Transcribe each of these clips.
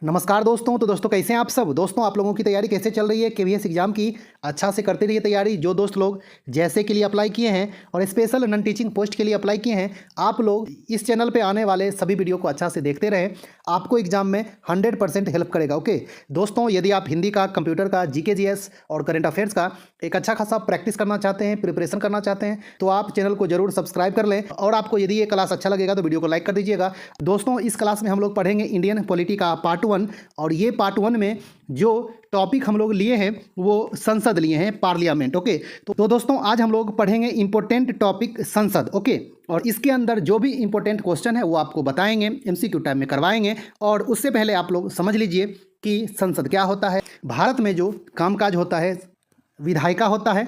नमस्कार दोस्तों। तो दोस्तों कैसे हैं आप सब। दोस्तों आप लोगों की तैयारी कैसे चल रही है केवीएस एग्जाम की। अच्छा से करते रहिए तैयारी। जो दोस्त लोग जैसे के लिए अप्लाई किए हैं और स्पेशल नॉन टीचिंग पोस्ट के लिए अप्लाई किए हैं, आप लोग इस चैनल पे आने वाले सभी वीडियो को अच्छा से देखते रहें। आपको एग्जाम में 100% हेल्प करेगा। ओके दोस्तों, यदि आप हिंदी का, कंप्यूटर का, जीके जीएस और करंट अफेयर्स का एक अच्छा खासा प्रैक्टिस करना चाहते हैं, प्रिपरेशन करना चाहते हैं, तो आप चैनल को जरूर सब्सक्राइब कर लें। और आपको यदि ये क्लास अच्छा लगेगा तो वीडियो को लाइक कर दीजिएगा। दोस्तों इस क्लास में हम लोग पढ़ेंगे इंडियन पॉलिटी का पार्ट 1। और ये पार्ट 1 में जो टॉपिक हम लोग लिए हैं वो संसद लिए हैं, पार्लियामेंट। ओके तो दोस्तों आज हम लोग पढ़ेंगे इंपॉर्टेंट टॉपिक संसद। ओके और इसके अंदर जो भी इंपॉर्टेंट क्वेश्चन है वो आपको बताएंगे, एमसीक्यू टाइप में करवाएंगे। और उससे पहले आप लोग समझ लीजिए कि संसद क्या होता है। भारत में जो कामकाज होता है, विधायिका होता है,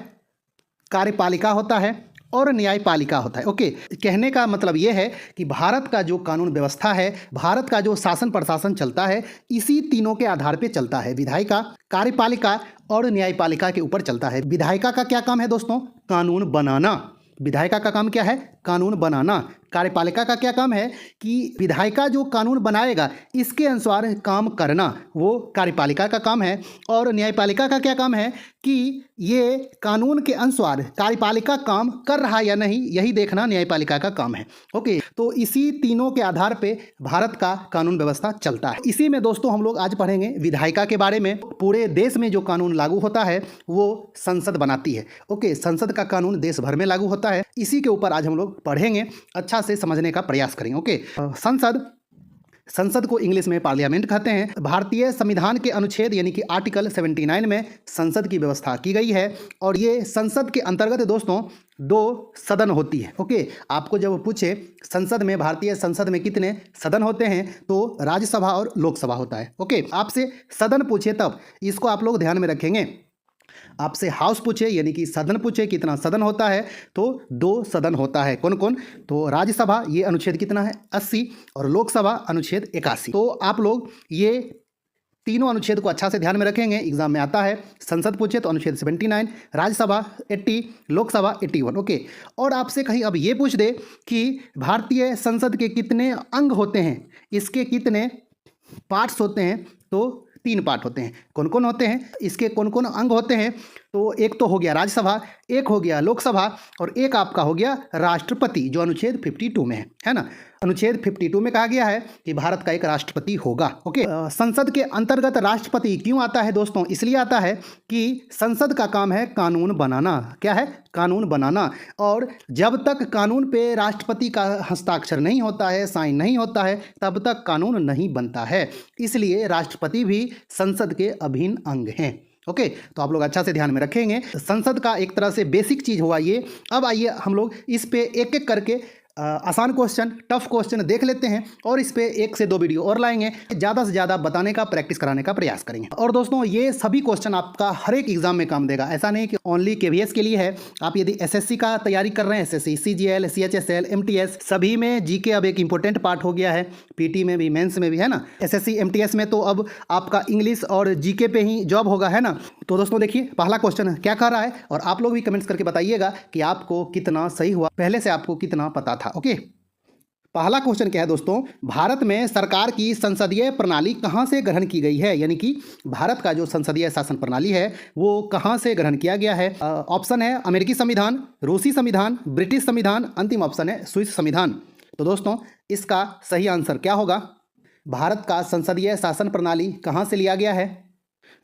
कार्यपालिका होता है और न्यायपालिका होता है। ओके कहने का मतलब ये है कि भारत का जो कानून व्यवस्था है, भारत का जो शासन प्रशासन चलता है, इसी तीनों के आधार पे चलता है। विधायिका, कार्यपालिका और न्यायपालिका के ऊपर चलता है। विधायिका का क्या काम है दोस्तों? कानून बनाना। विधायिका का काम क्या है? कानून बनाना। कार्यपालिका का क्या काम है कि विधायिका जो कानून बनाएगा इसके अनुसार काम करना, वो कार्यपालिका का काम है। और न्यायपालिका का क्या काम है कि ये कानून के अनुसार कार्यपालिका काम कर रहा है या नहीं, यही देखना न्यायपालिका का काम है। ओके तो इसी तीनों के आधार पे भारत का कानून व्यवस्था चलता है। इसी में दोस्तों हम लोग आज पढ़ेंगे विधायिका के बारे में। पूरे देश में जो कानून लागू होता है वो संसद बनाती है। ओके संसद का कानून देश भर में लागू होता है। इसी के ऊपर आज हम लोग पढ़ेंगे, अच्छा से समझने का प्रयास करेंगे। ओके संसद को इंग्लिश में पार्लियामेंट कहते हैं। भारतीय संविधान के अनुच्छेद यानी कि आर्टिकल 79 में संसद की व्यवस्था की गई है। और ये संसद के अंतर्गत दोस्तों 2 सदन होती है। ओके आपको जब पूछे संसद में, भारतीय संसद में कितने सदन होते हैं, तो राज्यसभा और लोकसभा होता है। ओके आपसे सदन पूछे तब इसको आप लोग ध्यान में रखेंगे। आपसे हाउस पूछे यानी कि सदन पूछे कितना सदन होता है, तो 2 सदन होता है। कौन कौन? तो राज्यसभा, ये अनुच्छेद कितना है? 80। और लोकसभा अनुच्छेद 81। तो आप लोग ये तीनों अनुच्छेद को अच्छा से ध्यान में रखेंगे। एग्जाम में आता है संसद पूछे तो अनुच्छेद 79, राज्यसभा 80, लोकसभा 81। ओके और आपसे कहीं अब ये पूछ दे कि भारतीय संसद के कितने अंग होते हैं, इसके कितने पार्ट्स होते हैं, तो 3 पार्ट होते हैं। कौन कौन होते हैं, इसके कौन कौन अंग होते हैं? तो एक तो हो गया राज्यसभा, एक हो गया लोकसभा और एक आपका हो गया राष्ट्रपति, जो अनुच्छेद 52 में है ना। अनुच्छेद 52 में कहा गया है कि भारत का एक राष्ट्रपति होगा। ओके संसद के अंतर्गत राष्ट्रपति क्यों आता है दोस्तों? इसलिए आता है कि संसद का काम है कानून बनाना। क्या है? कानून बनाना। और जब तक कानून पे राष्ट्रपति का हस्ताक्षर नहीं होता है, साइन नहीं होता है, तब तक कानून नहीं बनता है। इसलिए राष्ट्रपति भी संसद के अभिन्न अंग हैं। ओके तो आप लोग अच्छा से ध्यान में रखेंगे। संसद का एक तरह से बेसिक चीज़ हुआ ये। अब आइए हम लोग इस पे एक एक करके आसान क्वेश्चन, टफ क्वेश्चन देख लेते हैं और इस पे 1 से 2 वीडियो और लाएंगे। ज़्यादा से ज़्यादा बताने का, प्रैक्टिस कराने का प्रयास करेंगे। और दोस्तों ये सभी क्वेश्चन आपका हर एक एग्जाम में काम देगा। ऐसा नहीं कि ओनली केवीएस के लिए है। आप यदि एसएससी का तैयारी कर रहे हैं, एसएससी, सीजीएल, सीएचएसएल, एमटीएस, सभी में जीके अब एक इंपॉर्टेंट पार्ट हो गया है। पीटी में भी, मेंस में भी, है ना। एसएससी एमटीएस में तो अब आपका इंग्लिश और जीके पे ही जॉब होगा, है ना। तो दोस्तों देखिए पहला क्वेश्चन क्या कह रहा है और आप लोग भी कमेंट्स करके बताइएगा कि आपको कितना सही हुआ, पहले से आपको कितना पता था। ओके पहला क्वेश्चन क्या है दोस्तों? भारत में सरकार की संसदीय प्रणाली कहाँ से ग्रहण की गई है? यानी कि भारत का जो संसदीय शासन प्रणाली है वो कहाँ से ग्रहण किया गया है? ऑप्शन है अमेरिकी संविधान, रूसी संविधान, ब्रिटिश संविधान, अंतिम ऑप्शन है स्विस संविधान। तो दोस्तों इसका सही आंसर क्या होगा? भारत का संसदीय शासन प्रणाली कहाँ से लिया गया है?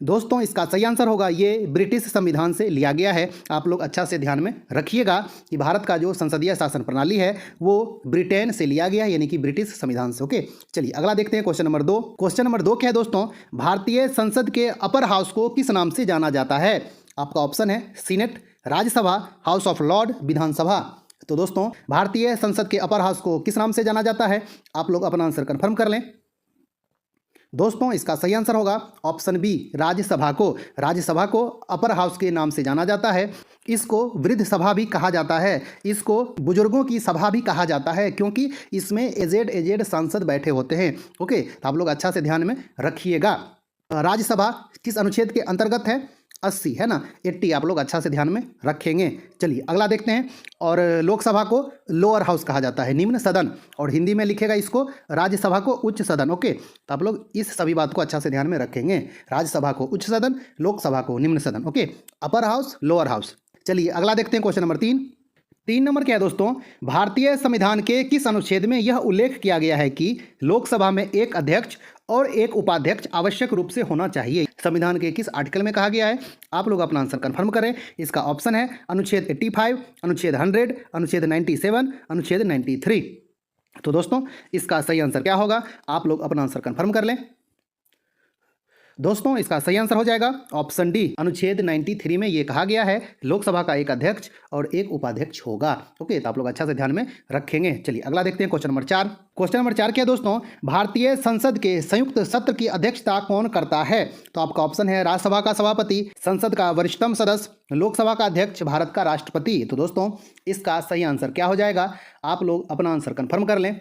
दोस्तों इसका सही आंसर होगा ये ब्रिटिश संविधान से लिया गया है। आप लोग अच्छा से ध्यान में रखिएगा कि भारत का जो संसदीय शासन प्रणाली है वो ब्रिटेन से लिया गया है, यानी कि ब्रिटिश संविधान से। ओके चलिए अगला देखते हैं क्वेश्चन नंबर 2। क्वेश्चन नंबर 2 क्या है दोस्तों? भारतीय संसद के अपर हाउस को किस नाम से जाना जाता है? आपका ऑप्शन है senate, Rajya Sabha, house of lord, Vidhan Sabha. तो दोस्तों भारतीय संसद के अपर हाउस को किस नाम से जाना जाता है? आप लोग अपना आंसर कन्फर्म कर लें। दोस्तों इसका सही आंसर होगा ऑप्शन बी, राज्यसभा को। राज्यसभा को अपर हाउस के नाम से जाना जाता है। इसको वृद्ध सभा भी कहा जाता है, इसको बुजुर्गों की सभा भी कहा जाता है, क्योंकि इसमें एजेड सांसद बैठे होते हैं। ओके तो आप लोग अच्छा से ध्यान में रखिएगा। राज्यसभा किस अनुच्छेद के अंतर्गत है? 80 है ना, 80 आप लोग अच्छा से ध्यान में रखेंगे। चलिए अगला देखते हैं। और लोकसभा को लोअर हाउस कहा जाता है, निम्न सदन, और हिंदी में लिखेगा इसको राज्यसभा को उच्च सदन। ओके, तो आप लोग इस सभी बात को अच्छा से ध्यान में रखेंगे। राज्यसभा को उच्च सदन, लोकसभा को निम्न सदन। Okay, upper house, lower house. चलिए अगला देखते हैं क्वेश्चन नंबर 3 नंबर क्या है दोस्तों, भारतीय संविधान के किस अनुच्छेद में यह उल्लेख किया गया है कि लोकसभा में एक अध्यक्ष और एक उपाध्यक्ष आवश्यक रूप से होना चाहिए? संविधान के किस आर्टिकल में कहा गया है? आप लोग अपना आंसर कंफर्म करें। इसका ऑप्शन है अनुच्छेद 85, अनुच्छेद 100, अनुच्छेद 97, अनुच्छेद 93। तो दोस्तों इसका सही आंसर क्या होगा? आप लोग अपना आंसर कंफर्म कर लें। दोस्तों इसका सही आंसर हो जाएगा ऑप्शन डी, अनुच्छेद 93 में ये कहा गया है लोकसभा का एक अध्यक्ष और एक उपाध्यक्ष होगा। ओके, तो आप लोग अच्छा से ध्यान में रखेंगे। चलिए अगला देखते हैं क्वेश्चन नंबर 4। क्वेश्चन नंबर 4 क्या है दोस्तों, भारतीय संसद के संयुक्त सत्र की अध्यक्षता कौन करता है? तो आपका ऑप्शन है राज्यसभा का सभापति, संसद का वरिष्ठतम सदस्य, लोकसभा का अध्यक्ष, भारत का राष्ट्रपति। तो दोस्तों इसका सही आंसर क्या हो जाएगा? आप लोग अपना आंसर कंफर्म कर लें।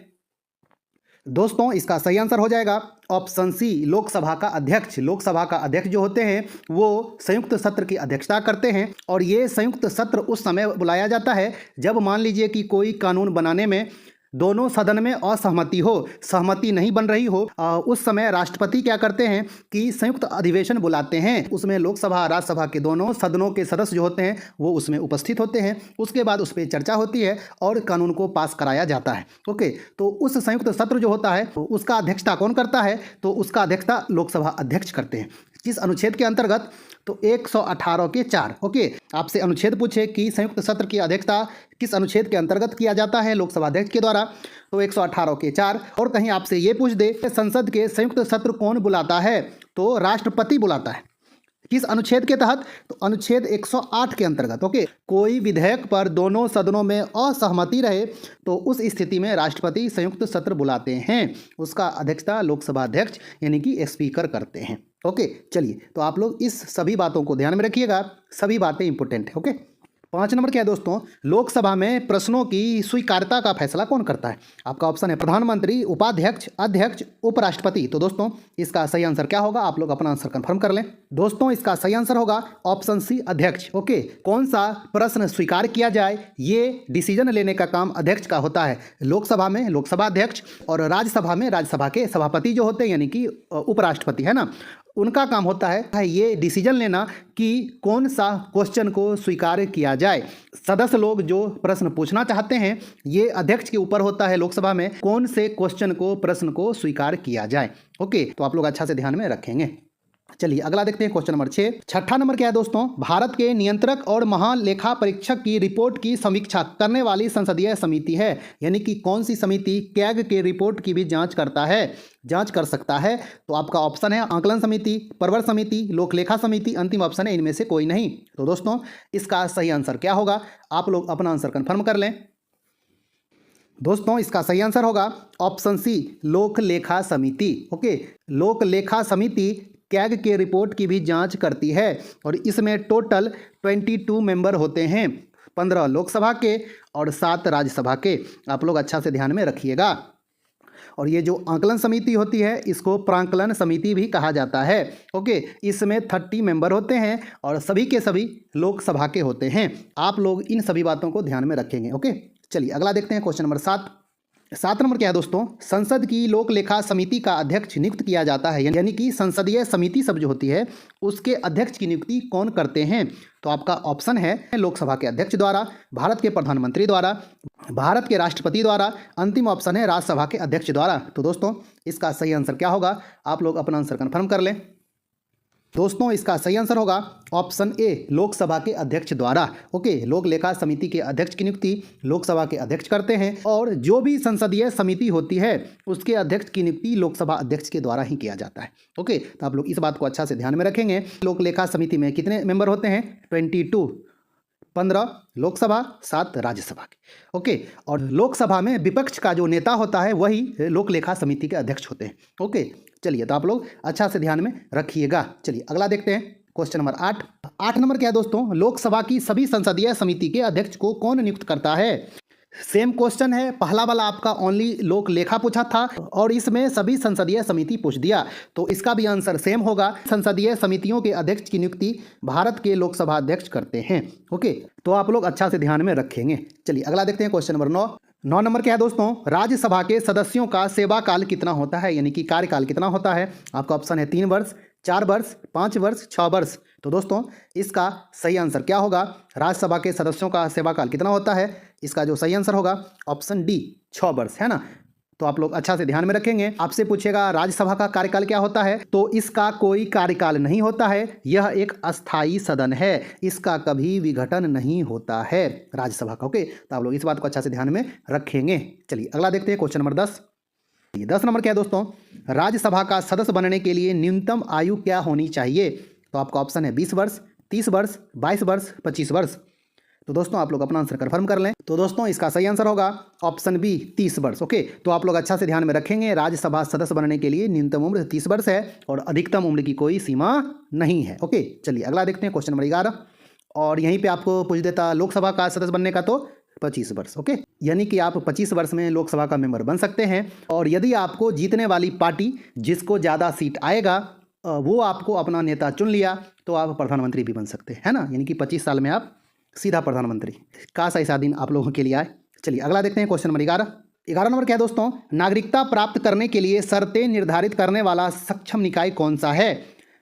दोस्तों इसका सही आंसर हो जाएगा ऑप्शन सी, लोकसभा का अध्यक्ष। लोकसभा का अध्यक्ष जो होते हैं वो संयुक्त सत्र की अध्यक्षता करते हैं, और ये संयुक्त सत्र उस समय बुलाया जाता है जब मान लीजिए कि कोई कानून बनाने में दोनों सदन में असहमति हो, सहमति नहीं बन रही हो। उस समय राष्ट्रपति क्या करते हैं कि संयुक्त अधिवेशन बुलाते हैं। उसमें लोकसभा राज्यसभा के दोनों सदनों के सदस्य जो होते हैं वो उसमें उपस्थित होते हैं। उसके बाद उस पर चर्चा होती है और कानून को पास कराया जाता है। ओके, तो उस संयुक्त सत्र जो होता है उसका अध्यक्षता कौन करता है? तो उसका अध्यक्षता लोकसभा अध्यक्ष करते हैं। किस अनुच्छेद के अंतर्गत? तो 118 के 4। ओके, आपसे अनुच्छेद पूछे कि संयुक्त सत्र की अध्यक्षता किस अनुच्छेद के अंतर्गत किया जाता है लोकसभा अध्यक्ष के द्वारा, तो 118 के 4। और कहीं आपसे ये पूछ दे संसद के संयुक्त सत्र कौन बुलाता है, तो राष्ट्रपति बुलाता है। किस अनुच्छेद के तहत? तो अनुच्छेद 108 के अंतर्गत। ओके, कोई विधेयक पर दोनों सदनों में असहमति रहे तो उस स्थिति में राष्ट्रपति संयुक्त सत्र बुलाते हैं। उसका अध्यक्षता लोकसभा अध्यक्ष यानी कि स्पीकर करते हैं। ओके, चलिए तो आप लोग इस सभी बातों को ध्यान में रखिएगा, सभी बातें इंपॉर्टेंट है। ओके, 5 नंबर क्या है दोस्तों, लोकसभा में प्रश्नों की स्वीकार्यता का फैसला कौन करता है? आपका ऑप्शन है प्रधानमंत्री, उपाध्यक्ष, अध्यक्ष, उपराष्ट्रपति। तो दोस्तों इसका सही आंसर क्या होगा? आप लोग अपना आंसर कंफर्म कर लें। दोस्तों इसका सही आंसर होगा ऑप्शन सी, अध्यक्ष। ओके, कौन सा प्रश्न स्वीकार किया जाए ये डिसीजन लेने का काम अध्यक्ष का होता है। लोकसभा में लोकसभा अध्यक्ष और राज्यसभा में राज्यसभा के सभापति जो होते हैं यानी कि उपराष्ट्रपति है ना, उनका काम होता है ये डिसीजन लेना कि कौन सा क्वेश्चन को स्वीकार किया जाए। सदस्य लोग जो प्रश्न पूछना चाहते हैं ये अध्यक्ष के ऊपर होता है लोकसभा में कौन से क्वेश्चन को प्रश्न को स्वीकार किया जाए। ओके, तो आप लोग अच्छा से ध्यान में रखेंगे। चलिए अगला देखते हैं क्वेश्चन नंबर 6। छठा नंबर क्या है दोस्तों, भारत के नियंत्रक और महालेखा परीक्षक की रिपोर्ट की समीक्षा करने वाली संसदीय समिति है, यानी कि कौन सी समिति कैग के रिपोर्ट की भी जांच कर सकता है? तो आपका ऑप्शन है आकलन समिति, प्रवर समिति, लोकलेखा समिति, अंतिम ऑप्शन है इनमें से कोई नहीं। तो दोस्तों इसका सही आंसर क्या होगा? आप लोग अपना आंसर कंफर्म कर लें। दोस्तों इसका सही आंसर होगा ऑप्शन सी, लोकलेखा समिति। ओके, लोकलेखा समिति कैग के रिपोर्ट की भी जांच करती है और इसमें टोटल 22 मेंबर होते हैं, 15 लोकसभा के और 7 राज्यसभा के। आप लोग अच्छा से ध्यान में रखिएगा। और ये जो आकलन समिति होती है इसको प्रांकलन समिति भी कहा जाता है। ओके, इसमें 30 मेंबर होते हैं और सभी के सभी लोकसभा के होते हैं। आप लोग इन सभी बातों को ध्यान में रखेंगे। ओके, चलिए अगला देखते हैं क्वेश्चन नंबर 7 नंबर क्या है दोस्तों, संसद की लोक लेखा समिति का अध्यक्ष नियुक्त किया जाता है, यानी कि संसदीय समिति सब जो होती है उसके अध्यक्ष की नियुक्ति कौन करते हैं? तो आपका ऑप्शन है लोकसभा के अध्यक्ष द्वारा, भारत के प्रधानमंत्री द्वारा, भारत के राष्ट्रपति द्वारा, अंतिम ऑप्शन है राज्यसभा के अध्यक्ष द्वारा। तो दोस्तों इसका सही आंसर क्या होगा? आप लोग अपना आंसर कन्फर्म कर लें। दोस्तों इसका सही आंसर होगा ऑप्शन ए, लोकसभा के अध्यक्ष द्वारा। ओके, लोक लेखा समिति के अध्यक्ष की नियुक्ति लोकसभा के अध्यक्ष करते हैं और जो भी संसदीय समिति होती है उसके अध्यक्ष की नियुक्ति लोकसभा अध्यक्ष के द्वारा ही किया जाता है। ओके, तो आप लोग इस बात को अच्छा से ध्यान में रखेंगे। लोक लेखा समिति में कितने मेंबर होते हैं? 22, 15 लोकसभा, 7 राज्यसभा के। ओके, और लोकसभा में विपक्ष का जो नेता होता है वही लोक लेखा समिति के अध्यक्ष होते हैं। ओके, चलिए तो आप लोग अच्छा से ध्यान में रखिएगा। चलिए अगला देखते हैं क्वेश्चन नंबर 8 नंबर क्या है दोस्तों, लोकसभा की सभी संसदीय समिति के अध्यक्ष को कौन नियुक्त करता है? सेम क्वेश्चन है, पहला वाला आपका ओनली लोक लेखा पूछा था और इसमें सभी संसदीय समिति पूछ दिया, तो इसका भी आंसर सेम होगा। संसदीय समितियों के अध्यक्ष की नियुक्ति भारत के लोकसभा अध्यक्ष करते हैं। ओके, तो आप लोग अच्छा से ध्यान में रखेंगे। चलिए अगला देखते हैं, क्वेश्चन नंबर 9 नंबर क्या है दोस्तों, राज्यसभा के सदस्यों का सेवा काल कितना होता है, यानी कि कार्यकाल कितना होता है। आपका ऑप्शन है 3 वर्ष, 4 वर्ष, 5 वर्ष, 6 वर्ष। तो दोस्तों इसका सही आंसर क्या होगा, राज्यसभा के सदस्यों का सेवा काल कितना होता है, इसका जो सही आंसर होगा ऑप्शन डी 6 वर्ष, है ना। तो आप लोग अच्छा से ध्यान में रखेंगे। आपसे पूछेगा राज्यसभा का कार्यकाल क्या होता है, तो इसका कोई कार्यकाल नहीं होता है, यह एक अस्थायी सदन है, इसका कभी विघटन नहीं होता है राज्यसभा का। ओके, तो आप लोग इस बात को अच्छा से ध्यान में रखेंगे। चलिए अगला देखते हैं, क्वेश्चन नंबर 10। 10 नंबर क्या है दोस्तों, राज्यसभा का सदस्य बनने के लिए न्यूनतम आयु क्या होनी चाहिए। तो आपका ऑप्शन है 20 वर्ष, 30 वर्ष, 22 वर्ष, 25 वर्ष। तो दोस्तों आप लोग अपना आंसर कंफर्म कर लें। तो दोस्तों इसका सही आंसर होगा ऑप्शन बी 30 वर्ष। ओके, तो आप लोग अच्छा से ध्यान में रखेंगे, राज्यसभा सदस्य बनने के लिए न्यूनतम उम्र 30 वर्ष है और अधिकतम उम्र की कोई सीमा नहीं है। ओके, चलिए अगला देखते हैं, क्वेश्चन नंबर 11। और यहीं पे आपको पूछ देता लोकसभा का सदस्य बनने का, तो 25 वर्ष। ओके, यानी कि आप 25 वर्ष में लोकसभा का मेंबर बन सकते हैं। और यदि आपको जीतने वाली पार्टी जिसको ज़्यादा सीट आएगा वो आपको अपना नेता चुन लिया, तो आप प्रधानमंत्री भी बन सकते हैं, है ना। यानी कि 25 साल में आप सीधा प्रधानमंत्री। काश ऐसा दिन आप लोगों के लिए आए। चलिए अगला देखते हैं, क्वेश्चन नंबर 11 नंबर क्या है दोस्तों, नागरिकता प्राप्त करने के लिए शर्तें निर्धारित करने वाला सक्षम निकाय कौन सा है।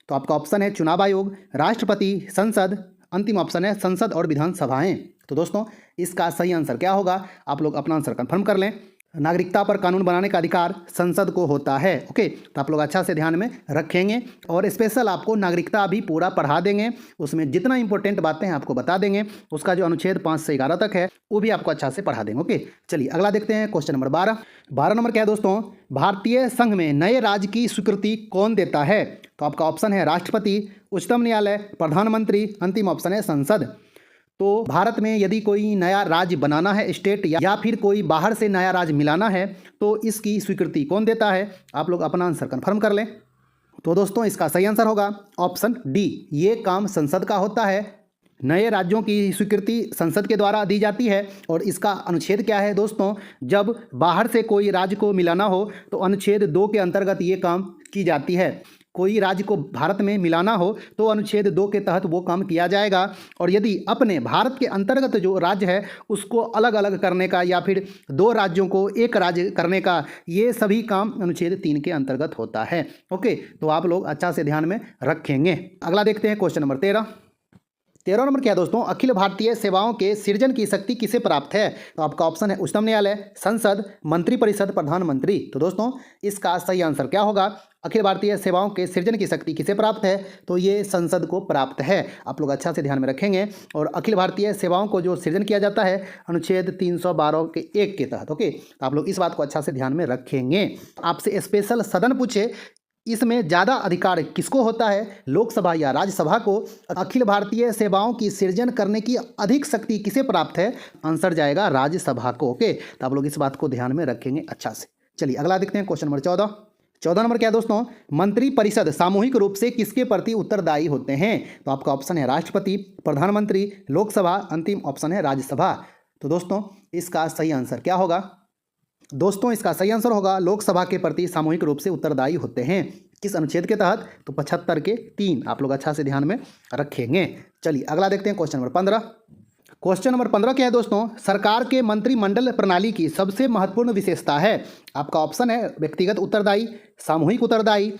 तो आपका ऑप्शन है चुनाव आयोग, राष्ट्रपति, संसद, अंतिम ऑप्शन है संसद और विधानसभाएं। तो दोस्तों इसका सही आंसर क्या होगा, आप लोग अपना आंसर कंफर्म कर लें। नागरिकता पर कानून बनाने का अधिकार संसद को होता है। ओके, तो आप लोग अच्छा से ध्यान में रखेंगे और स्पेशल आपको नागरिकता भी पूरा पढ़ा देंगे, उसमें जितना इंपॉर्टेंट बातें हैं आपको बता देंगे। उसका जो अनुच्छेद 5 से 11 तक है वो भी आपको अच्छा से पढ़ा देंगे। ओके, चलिए अगला देखते हैं, क्वेश्चन नंबर 12 नंबर क्या है दोस्तों, भारतीय संघ में नए राज्य की स्वीकृति कौन देता है। तो आपका ऑप्शन है राष्ट्रपति, उच्चतम न्यायालय, प्रधानमंत्री, अंतिम ऑप्शन है संसद। तो भारत में यदि कोई नया राज्य बनाना है, स्टेट या फिर कोई बाहर से नया राज्य मिलाना है, तो इसकी स्वीकृति कौन देता है, आप लोग अपना आंसर कंफर्म कर लें। तो दोस्तों इसका सही आंसर होगा ऑप्शन डी, ये काम संसद का होता है। नए राज्यों की स्वीकृति संसद के द्वारा दी जाती है। और इसका अनुच्छेद क्या है दोस्तों, जब बाहर से कोई राज्य को मिलाना हो तो अनुच्छेद 2 के अंतर्गत ये काम की जाती है। कोई राज्य को भारत में मिलाना हो तो अनुच्छेद 2 के तहत वो काम किया जाएगा। और यदि अपने भारत के अंतर्गत जो राज्य है उसको अलग अलग करने का या फिर 2 राज्यों को एक राज्य करने का, ये सभी काम अनुच्छेद 3 के अंतर्गत होता है। ओके, तो आप लोग अच्छा से ध्यान में रखेंगे। अगला देखते हैं, क्वेश्चन नंबर 13 नंबर क्या है दोस्तों, अखिल भारतीय सेवाओं के सृजन की शक्ति किसे प्राप्त है। तो आपका ऑप्शन है उच्चतम न्यायालय, संसद, मंत्रिपरिषद, प्रधानमंत्री। तो दोस्तों इसका सही आंसर क्या होगा, अखिल भारतीय सेवाओं के सृजन की शक्ति किसे प्राप्त है, तो ये संसद को प्राप्त है। आप लोग अच्छा से ध्यान में रखेंगे। और अखिल भारतीय सेवाओं को जो सृजन किया जाता है अनुच्छेद 312 के 1 के तहत। ओके, तो आप लोग इस बात को अच्छा से ध्यान में रखेंगे। आपसे स्पेशल सदन पूछे, इसमें ज़्यादा अधिकार किसको होता है, लोकसभा या राज्यसभा को। अखिल भारतीय सेवाओं की सृजन करने की अधिक शक्ति किसे प्राप्त है, आंसर जाएगा राज्यसभा को। ओके, तो आप लोग इस बात को ध्यान में रखेंगे अच्छा से। चलिए अगला देखते हैं, क्वेश्चन नंबर 14 नंबर क्या है दोस्तों, मंत्रिपरिषद सामूहिक रूप से किसके प्रति उत्तरदायी होते हैं। तो आपका ऑप्शन है राष्ट्रपति, प्रधानमंत्री, लोकसभा, अंतिम ऑप्शन है राज्यसभा। तो दोस्तों इसका सही आंसर क्या होगा, दोस्तों इसका सही आंसर होगा लोकसभा के प्रति सामूहिक रूप से उत्तरदायी होते हैं। किस अनुच्छेद के तहत, तो 75 के 3। आप लोग अच्छा से ध्यान में रखेंगे। चलिए अगला देखते हैं, क्वेश्चन नंबर 15। क्वेश्चन नंबर 15 क्या है दोस्तों, सरकार के मंत्रिमंडल प्रणाली की सबसे महत्वपूर्ण विशेषता है। आपका ऑप्शन है व्यक्तिगत उत्तरदायी, सामूहिक उत्तरदायी,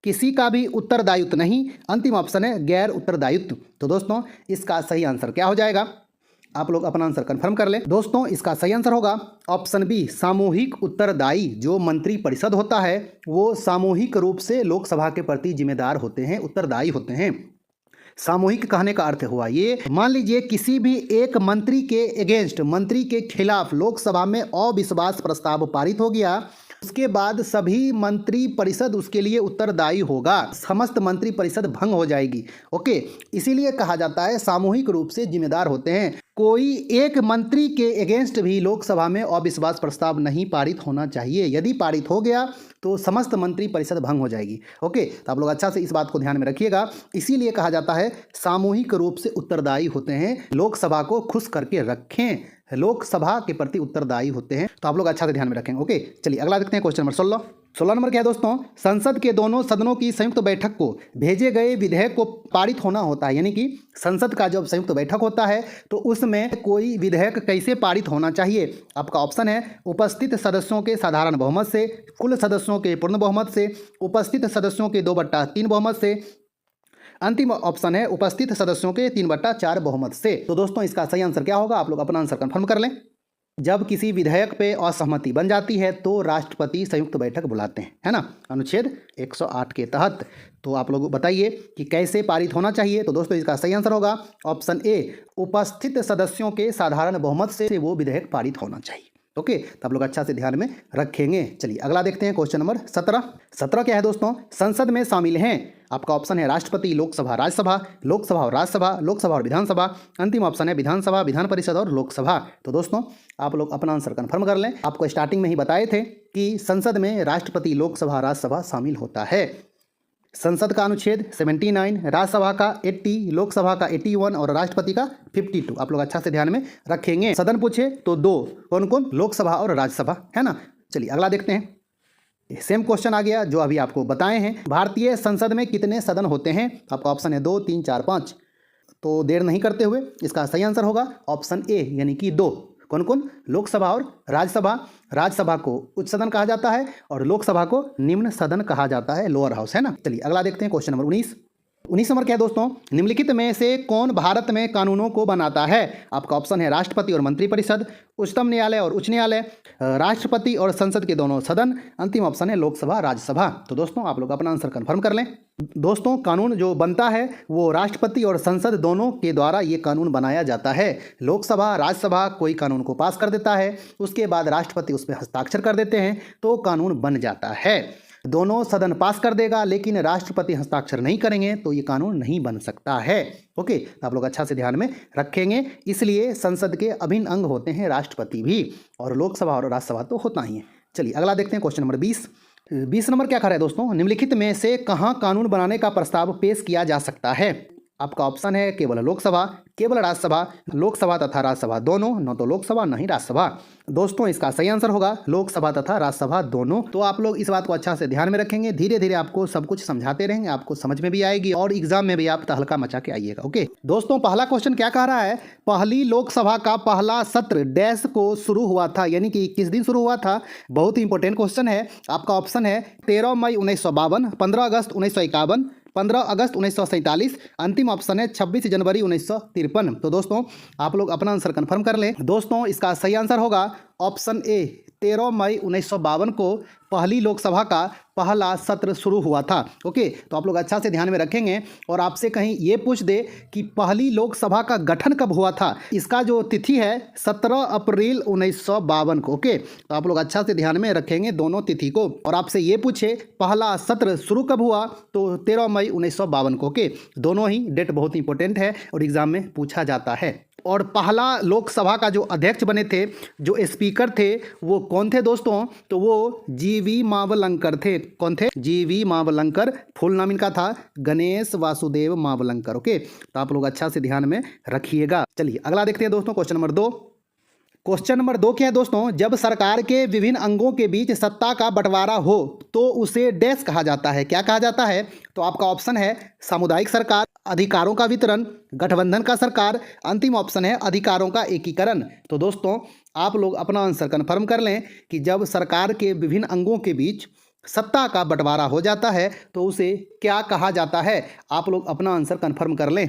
किसी का भी उत्तरदायित्व नहीं, अंतिम ऑप्शन है गैर उत्तरदायित्व। तो दोस्तों इसका सही आंसर क्या हो जाएगा, आप लोग अपना आंसर कंफर्म कर लें। दोस्तों इसका सही आंसर होगा ऑप्शन बी, सामूहिक उत्तरदायी। जो मंत्रिपरिषद होता है वो सामूहिक रूप से लोकसभा के प्रति जिम्मेदार होते हैं, उत्तरदायी होते हैं। सामूहिक कहने का अर्थ हुआ ये, मान लीजिए किसी भी एक मंत्री के अगेंस्ट, मंत्री के खिलाफ लोकसभा में अविश्वास प्रस्ताव पारित हो गया, उसके बाद सभी मंत्री परिषद उसके लिए उत्तरदायी होगा, समस्त मंत्री परिषद भंग हो जाएगी। ओके, इसीलिए कहा जाता है सामूहिक रूप से जिम्मेदार होते हैं। कोई एक मंत्री के अगेंस्ट भी लोकसभा में अविश्वास प्रस्ताव नहीं पारित होना चाहिए। यदि पारित हो गया तो समस्त मंत्री परिषद भंग हो जाएगी। ओके, तो आप लोग अच्छा से इस बात को ध्यान में रखिएगा। इसीलिए कहा जाता है सामूहिक रूप से उत्तरदायी होते हैं, लोकसभा को खुश करके रखें। लोकसभा के प्रति उत्तरदायी होते हैं। तो आप लोग अच्छा से ध्यान में रखेंगे। ओके, चलिए अगला देखते हैं क्वेश्चन नंबर 16। 16 नंबर क्या है दोस्तों, संसद के दोनों सदनों की संयुक्त बैठक को भेजे गए विधेयक को पारित होना होता है। यानी कि संसद का जब संयुक्त बैठक होता है तो उसमें कोई विधेयक कैसे पारित होना चाहिए। आपका ऑप्शन है उपस्थित सदस्यों के साधारण बहुमत से, कुल सदस्यों के पूर्ण बहुमत से, उपस्थित सदस्यों के 2/3 बहुमत से, अंतिम ऑप्शन है उपस्थित सदस्यों के 3/4 बहुमत से। तो दोस्तों इसका सही आंसर क्या होगा, आप लोग अपना आंसर कंफर्म कर लें। जब किसी विधेयक पे असहमति बन जाती है तो राष्ट्रपति संयुक्त बैठक बुलाते हैं, है ना, अनुच्छेद 108 के तहत। तो आप लोग बताइए कि कैसे पारित होना चाहिए। तो दोस्तों इसका सही आंसर होगा ऑप्शन ए, उपस्थित सदस्यों के साधारण बहुमत से वो विधेयक पारित होना चाहिए। ओके, तो आप लोग अच्छा से ध्यान में रखेंगे। चलिए अगला देखते हैं क्वेश्चन नंबर 17। 17 क्या है दोस्तों, संसद में शामिल हैं। आपका ऑप्शन है राष्ट्रपति, लोकसभा, राज्यसभा, लोकसभा और राज्यसभा, लोकसभा और विधानसभा, अंतिम ऑप्शन है विधानसभा, विधान परिषद और लोकसभा। तो दोस्तों आप लोग अपना आंसर कंफर्म कर लें। आपको स्टार्टिंग में ही बताए थे कि संसद में राष्ट्रपति, लोकसभा, राज्यसभा शामिल होता है। संसद का अनुच्छेद 79, राज्यसभा का 80, लोकसभा का 81 और राष्ट्रपति का 52। आप लोग अच्छा से ध्यान में रखेंगे। सदन पूछे तो 2, कौन कौन, लोकसभा और राज्यसभा, है ना। चलिए अगला देखते हैं। सेम क्वेश्चन आ गया जो अभी आपको बताए हैं। भारतीय संसद में कितने सदन होते हैं। आपका ऑप्शन है 2, 3, 4, 5। तो देर नहीं करते हुए इसका सही आंसर होगा ऑप्शन ए, यानी कि 2। कौन कौन, लोकसभा और राज्यसभा। राज्यसभा को उच्च सदन कहा जाता है और लोकसभा को निम्न सदन कहा जाता है, लोअर हाउस, है ना। चलिए अगला देखते हैं क्वेश्चन नंबर 19। 19 नंबर क्या है दोस्तों, निम्नलिखित में से कौन भारत में कानूनों को बनाता है। आपका ऑप्शन है राष्ट्रपति और मंत्रिपरिषद, उच्चतम न्यायालय और उच्च न्यायालय, राष्ट्रपति और संसद के दोनों सदन, अंतिम ऑप्शन है लोकसभा, राज्यसभा। तो दोस्तों आप लोग अपना आंसर कंफर्म कर लें। दोस्तों कानून जो बनता है वो राष्ट्रपति और संसद दोनों के द्वारा ये कानून बनाया जाता है। लोकसभा, राज्यसभा कोई कानून को पास कर देता है, उसके बाद राष्ट्रपति उस पर हस्ताक्षर कर देते हैं तो कानून बन जाता है। दोनों सदन पास कर देगा लेकिन राष्ट्रपति हस्ताक्षर नहीं करेंगे तो ये कानून नहीं बन सकता है। ओके, तो आप लोग अच्छा से ध्यान में रखेंगे। इसलिए संसद के अभिन्न अंग होते हैं राष्ट्रपति भी, और लोकसभा और राज्यसभा तो होता ही है। चलिए अगला देखते हैं क्वेश्चन नंबर 20। 20 नंबर क्या खा रहा है दोस्तों, निम्नलिखित में से कहाँ कानून बनाने का प्रस्ताव पेश किया जा सकता है। आपका ऑप्शन है केवल लोकसभा, केवल राज्यसभा, लोकसभा तथा राज्यसभा दोनों, न तो लोकसभा न ही राज्यसभा। दोस्तों इसका सही आंसर होगा लोकसभा तथा राज्यसभा दोनों। तो आप लोग इस बात को अच्छा से ध्यान में रखेंगे। धीरे धीरे आपको सब कुछ समझाते रहेंगे, आपको समझ में भी आएगी और एग्जाम में भी आप तहलका मचा के आइएगा। ओके दोस्तों, पहला क्वेश्चन क्या कह रहा है, पहली लोकसभा का पहला सत्र डैश को शुरू हुआ था, यानी कि किस दिन शुरू हुआ था। बहुत ही इंपॉर्टेंट क्वेश्चन है। आपका ऑप्शन है 13 मई 1952, 15 अगस्त 1951, 15 अगस्त 1947, अंतिम ऑप्शन है 26 जनवरी 1953। तो दोस्तों आप लोग अपना आंसर कंफर्म कर लें। दोस्तों इसका सही आंसर होगा ऑप्शन ए, 13 मई 1952 को पहली लोकसभा का पहला सत्र शुरू हुआ था। ओके, तो आप लोग अच्छा से ध्यान में रखेंगे। और आपसे कहीं ये पूछ दे कि पहली लोकसभा का गठन कब हुआ था, इसका जो तिथि है 17 अप्रैल 1952 को। ओके, तो आप लोग अच्छा से ध्यान में रखेंगे दोनों तिथि को। और आपसे ये पूछे पहला सत्र शुरू कब हुआ, तो 13 मई 1952 को। ओके, दोनों ही डेट बहुत इंपॉर्टेंट है और एग्जाम में पूछा जाता है। और पहला लोकसभा का जो अध्यक्ष बने थे, जो स्पीकर थे, वो कौन थे दोस्तों, तो वो जीवी मावलंकर थे। कौन थे, जीवी मावलंकर। फुल नाम इनका था गणेश वासुदेव मावलंकर। ओके, तो आप लोग अच्छा से ध्यान में रखिएगा। चलिए अगला देखते हैं दोस्तों, क्वेश्चन नंबर 2। क्वेश्चन नंबर 2 क्या है दोस्तों, जब सरकार के विभिन्न अंगों के बीच सत्ता का बंटवारा हो तो उसे डैश कहा जाता है। क्या कहा जाता है, तो आपका ऑप्शन है सामुदायिक सरकार, अधिकारों का वितरण, गठबंधन का सरकार, अंतिम ऑप्शन है अधिकारों का एकीकरण। तो दोस्तों आप लोग अपना आंसर कन्फर्म कर लें कि जब सरकार के विभिन्न अंगों के बीच सत्ता का बंटवारा हो जाता है तो उसे क्या कहा जाता है। आप लोग अपना आंसर कन्फर्म कर लें।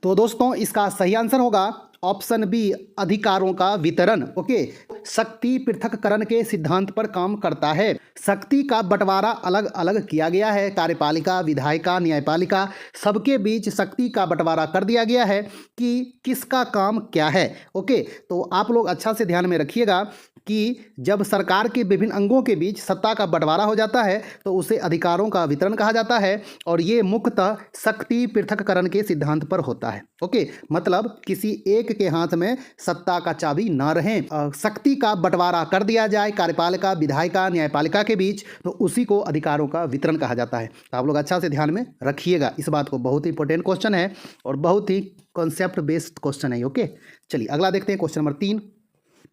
तो दोस्तों इसका सही आंसर होगा ऑप्शन बी, अधिकारों का वितरण। ओके, शक्ति पृथक्करण के सिद्धांत पर काम करता है। शक्ति का बंटवारा अलग अलग किया गया है, कार्यपालिका, विधायिका, न्यायपालिका, सबके बीच शक्ति का बंटवारा कर दिया गया है कि किसका काम क्या है। ओके, तो आप लोग अच्छा से ध्यान में रखिएगा कि जब सरकार के विभिन्न अंगों के बीच सत्ता का बंटवारा हो जाता है तो उसे अधिकारों का वितरण कहा जाता है, और ये मुख्यतः शक्ति पृथक्करण के सिद्धांत पर होता है। ओके, मतलब किसी एक के हाथ में सत्ता का चाबी ना रहे, शक्ति का बंटवारा कर दिया जाए कार्यपालिका, विधायिका, न्यायपालिका के बीच, तो उसी को अधिकारों का वितरण कहा जाता है। तो आप लोग अच्छा से ध्यान में रखिएगा इस बात को। बहुत ही इंपॉर्टेंट क्वेश्चन है और बहुत ही कॉन्सेप्ट बेस्ड क्वेश्चन है। ओके, चलिए अगला देखते हैं क्वेश्चन नंबर 3।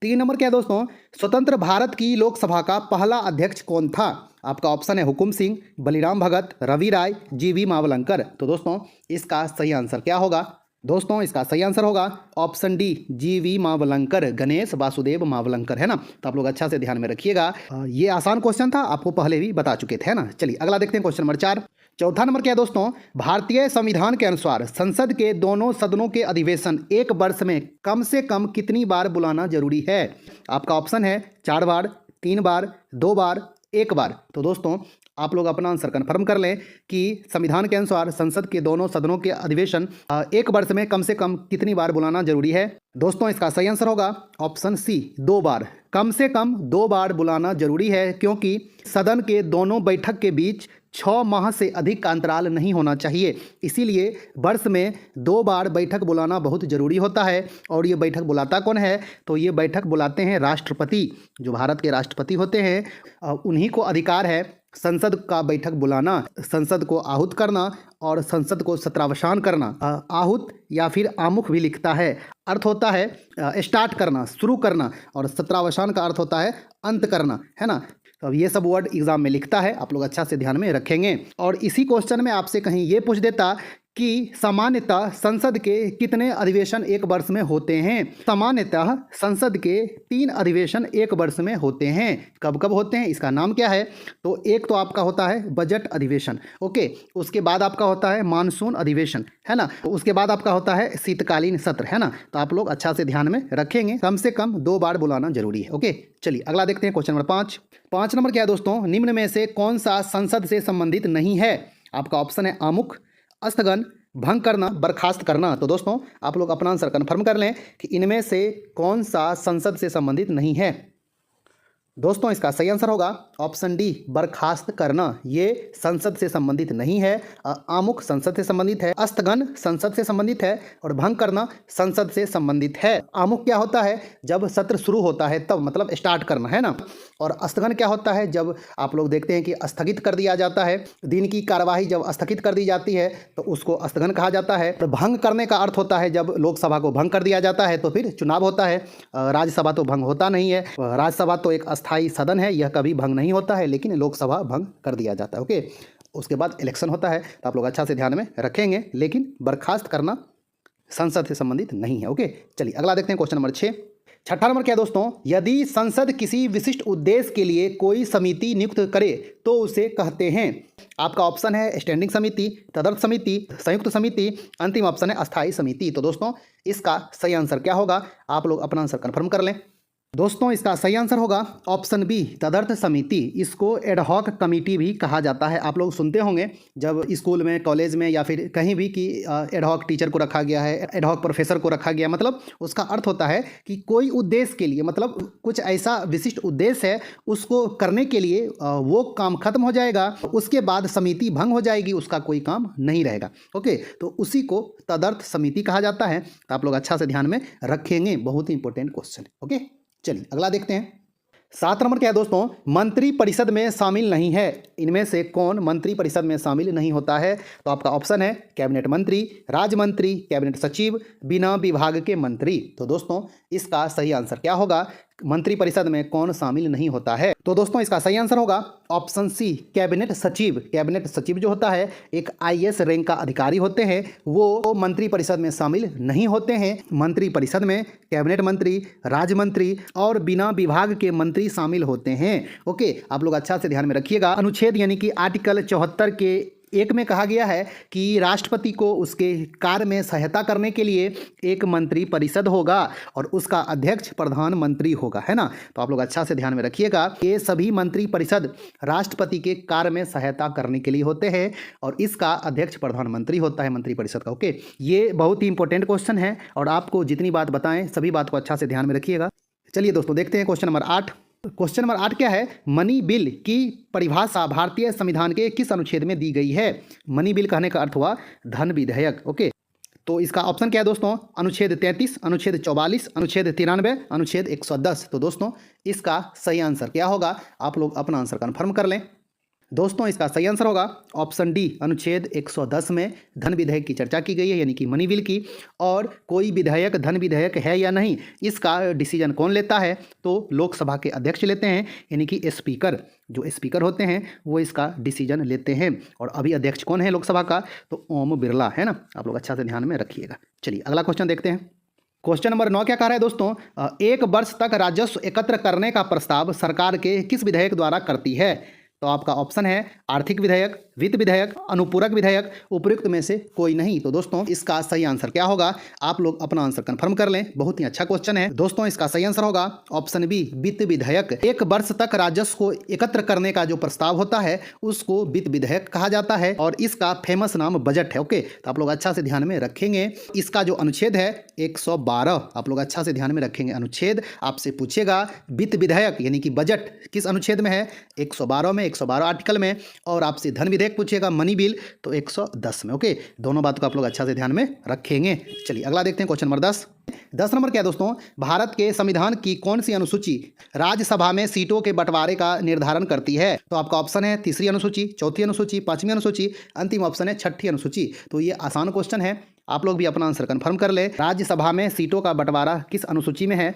3 नंबर क्या है दोस्तों, स्वतंत्र भारत की लोकसभा का पहला अध्यक्ष कौन था? आपका ऑप्शन है हुकुम सिंह, बलिराम भगत, रवि राय, जीवी मावलंकर। तो दोस्तों इसका सही आंसर क्या होगा? दोस्तों इसका सही आंसर होगा ऑप्शन डी, जीवी मावलंकर, गणेश वासुदेव मावलंकर, है ना। तो आप लोग अच्छा से ध्यान में रखिएगा। ये आसान क्वेश्चन था, आपको पहले भी बता चुके थे, है ना। चलिए अगला देखते हैं, क्वेश्चन नंबर 4। चौथा नंबर क्या है दोस्तों, भारतीय संविधान के अनुसार संसद के दोनों सदनों के अधिवेशन एक वर्ष में कम से कम कितनी बार बुलाना जरूरी है? आपका ऑप्शन है 4 बार, 3 बार, 2 बार, 1 बार। तो दोस्तों आप लोग अपना आंसर कन्फर्म कर लें कि संविधान के अनुसार संसद के दोनों सदनों के अधिवेशन एक वर्ष में कम से कम कितनी बार बुलाना जरूरी है? दोस्तों इसका सही आंसर होगा ऑप्शन सी, 2 बार। कम से कम 2 बार बुलाना जरूरी है, क्योंकि सदन के दोनों बैठक के बीच 6 माह से अधिक का अंतराल नहीं होना चाहिए। इसीलिए वर्ष में 2 बार बैठक बुलाना बहुत ज़रूरी होता है। और ये बैठक बुलाता कौन है? तो ये बैठक बुलाते हैं राष्ट्रपति, जो भारत के राष्ट्रपति होते हैं। उन्हीं को अधिकार है संसद का बैठक बुलाना, संसद को आहूत करना और संसद को सत्रावसान करना। आहूत या फिर आमुख भी लिखता है, अर्थ होता है स्टार्ट करना, शुरू करना, और सत्रावसान का अर्थ होता है अंत करना, है ना। तो अब ये सब वर्ड एग्जाम में लिखता है, आप लोग अच्छा से ध्यान में रखेंगे। और इसी क्वेश्चन में आपसे कहीं ये पूछ देता कि सामान्यतः संसद के कितने अधिवेशन एक वर्ष में होते हैं? सामान्यतः संसद के 3 अधिवेशन एक वर्ष में होते हैं। कब कब होते हैं, इसका नाम क्या है? तो एक तो आपका होता है बजट अधिवेशन, ओके। उसके बाद आपका होता है मानसून अधिवेशन, है ना। उसके बाद आपका होता है शीतकालीन सत्र, है ना। तो आप लोग अच्छा से ध्यान में रखेंगे, कम से कम 2 बार बुलाना जरूरी है, ओके। चलिए अगला देखते हैं, क्वेश्चन नंबर 5। 5 नंबर क्या है दोस्तों, निम्न में से कौन सा संसद से संबंधित नहीं है? आपका ऑप्शन है आमुख, स्थगन, भंग करना, बर्खास्त करना। तो दोस्तों आप लोग अपना आंसर कन्फर्म कर लें कि इनमें से कौन सा संसद से संबंधित नहीं है। दोस्तों इसका सही आंसर होगा ऑप्शन डी, बर्खास्त करना। ये संसद से संबंधित नहीं है। आमुख संसद से संबंधित है, स्थगन संसद से संबंधित है, और भंग करना संसद से संबंधित है। आमुख क्या होता है? जब सत्र शुरू होता है तब, मतलब स्टार्ट करना, है ना। और स्थगन क्या होता है? जब आप लोग देखते हैं कि स्थगित कर दिया जाता है, दिन की कार्यवाही जब स्थगित कर दी जाती है तो उसको स्थगन कहा जाता है। तो भंग करने का अर्थ होता है जब लोकसभा को भंग कर दिया जाता है तो फिर चुनाव होता है। राज्यसभा तो भंग होता नहीं है, राज्यसभा तो एक स्थायी सदन है, यह कभी भंग नहीं होता है, लेकिन लोकसभा भंग कर दिया जाता है, ओके। उसके बाद इलेक्शन होता है, तो आप लोग अच्छा से ध्यान में रखेंगे। लेकिन बर्खास्त करना संसद से संबंधित नहीं है, ओके। चलिए अगला देखते हैं, क्वेश्चन नंबर 6। छठा नंबर क्या है दोस्तों, यदि संसद किसी विशिष्ट उद्देश्य के लिए कोई समिति नियुक्त करे तो उसे कहते हैं? आपका ऑप्शन है स्टैंडिंग समिति, तदर्थ समिति, संयुक्त समिति, अंतिम ऑप्शन है अस्थायी समिति। तो दोस्तों इसका सही आंसर क्या होगा? आप लोग अपना आंसर कन्फर्म कर लें। दोस्तों इसका सही आंसर होगा ऑप्शन बी, तदर्थ समिति। इसको एडहॉक कमेटी भी कहा जाता है। आप लोग सुनते होंगे जब स्कूल में, कॉलेज में या फिर कहीं भी कि एडहॉक टीचर को रखा गया है, एडहॉक प्रोफेसर को रखा गया, मतलब उसका अर्थ होता है कि कोई उद्देश्य के लिए, मतलब कुछ ऐसा विशिष्ट उद्देश्य है, उसको करने के लिए वो काम खत्म हो जाएगा, उसके बाद समिति भंग हो जाएगी, उसका कोई काम नहीं रहेगा, ओके। तो उसी को तदर्थ समिति कहा जाता है। तो आप लोग अच्छा से ध्यान में रखेंगे, बहुत ही इंपॉर्टेंट क्वेश्चन, ओके। चलिए अगला देखते हैं। 7 नंबर क्या है दोस्तों, मंत्री परिषद में शामिल नहीं है। इनमें से कौन मंत्री परिषद में शामिल नहीं होता है? तो आपका ऑप्शन है कैबिनेट मंत्री, राज्य मंत्री, कैबिनेट सचिव, बिना विभाग के मंत्री। तो दोस्तों इसका सही आंसर क्या होगा? मंत्री परिषद में कौन शामिल नहीं होता है? तो दोस्तों इसका सही आंसर होगा ऑप्शन सी, कैबिनेट सचिव। कैबिनेट सचिव जो होता है एक IAS रैंक का अधिकारी होते हैं, वो मंत्री परिषद में शामिल नहीं होते हैं। मंत्री परिषद में कैबिनेट मंत्री, राज्य मंत्री और बिना विभाग के मंत्री शामिल होते हैं, ओके। आप लोग अच्छा से ध्यान में रखिएगा। अनुच्छेद यानी कि आर्टिकल 74 के 1 में कहा गया है कि राष्ट्रपति को उसके कार्य में सहायता करने के लिए एक मंत्री परिषद होगा और उसका अध्यक्ष प्रधानमंत्री होगा, है ना। तो आप लोग अच्छा से ध्यान में रखिएगा, ये सभी मंत्री परिषद राष्ट्रपति के कार्य में सहायता करने के लिए होते हैं और इसका अध्यक्ष प्रधानमंत्री होता है मंत्री परिषद का, ओके। ये बहुत ही इंपॉर्टेंट क्वेश्चन है और आपको जितनी बात बताएं सभी बात को अच्छा से ध्यान में रखिएगा। चलिए दोस्तों देखते हैं क्वेश्चन नंबर 8। क्वेश्चन नंबर 8 क्या है, मनी बिल की परिभाषा भारतीय संविधान के किस अनुच्छेद में दी गई है? मनी बिल कहने का अर्थ हुआ धन विधेयक, ओके। तो इसका ऑप्शन क्या है दोस्तों? अनुच्छेद 33, अनुच्छेद 44, अनुच्छेद 93, अनुच्छेद 110। तो दोस्तों इसका सही आंसर क्या होगा? आप लोग अपना आंसर कन्फर्म कर लें। दोस्तों इसका सही आंसर होगा ऑप्शन डी, अनुच्छेद 110 में धन विधेयक की चर्चा की गई है, यानी कि मनी बिल की। और कोई विधेयक धन विधेयक है या नहीं, इसका डिसीजन कौन लेता है? तो लोकसभा के अध्यक्ष लेते हैं, यानी कि स्पीकर। जो स्पीकर होते हैं वो इसका डिसीजन लेते हैं। और अभी अध्यक्ष कौन है लोकसभा का? तो ओम बिरला है ना। आप लोग अच्छा से ध्यान में रखिएगा। चलिए अगला क्वेश्चन देखते हैं। क्वेश्चन नंबर 9 क्या कह रहा है दोस्तों? 1 वर्ष तक राजस्व एकत्र करने का प्रस्ताव सरकार के किस विधेयक द्वारा करती है? तो आपका ऑप्शन है आर्थिक विधेयक, वित्त विधेयक, अनुपूरक विधेयक, उपयुक्त में से कोई नहीं। तो दोस्तों इसका सही आंसर क्या होगा? आप लोग अपना आंसर कंफर्म कर लें, बहुत ही अच्छा क्वेश्चन है दोस्तों। इसका सही आंसर होगा ऑप्शन बी, वित्त विधेयक। 1 वर्ष तक राजस्व को एकत्र करने का जो प्रस्ताव होता है उसको वित्त विधेयक कहा जाता है, और इसका फेमस नाम बजट है। ओके, तो आप लोग अच्छा से ध्यान में रखेंगे। इसका जो अनुच्छेद है 112, आप लोग अच्छा से ध्यान में रखेंगे। अनुच्छेद आपसे पूछेगा वित्त विधेयक यानी कि बजट किस अनुच्छेद में है? 112 में, 112 आर्टिकल में। और आपसे धन विधेयक पूछेगा मनी बिल तो 110 में। ओके, दोनों बातों को आप लोग अच्छा से ध्यान में रखेंगे। चलिए अगला देखते हैं क्वेश्चन नंबर 10 नंबर क्या है दोस्तों? भारत के संविधान की कौन सी अनुसूची राज्यसभा में सीटों के बंटवारे का निर्धारण करती है? तो आपका ऑप्शन है तीसरी अनुसूची, चौथी अनुसूची, पांचवी अनुसूची, अंतिम ऑप्शन है छठी अनुसूची। तो ये आसान क्वेश्चन है, आप लोग भी अपना आंसर कंफर्म कर ले। राज्यसभा में सीटों का बंटवारा किस अनुसूची में है?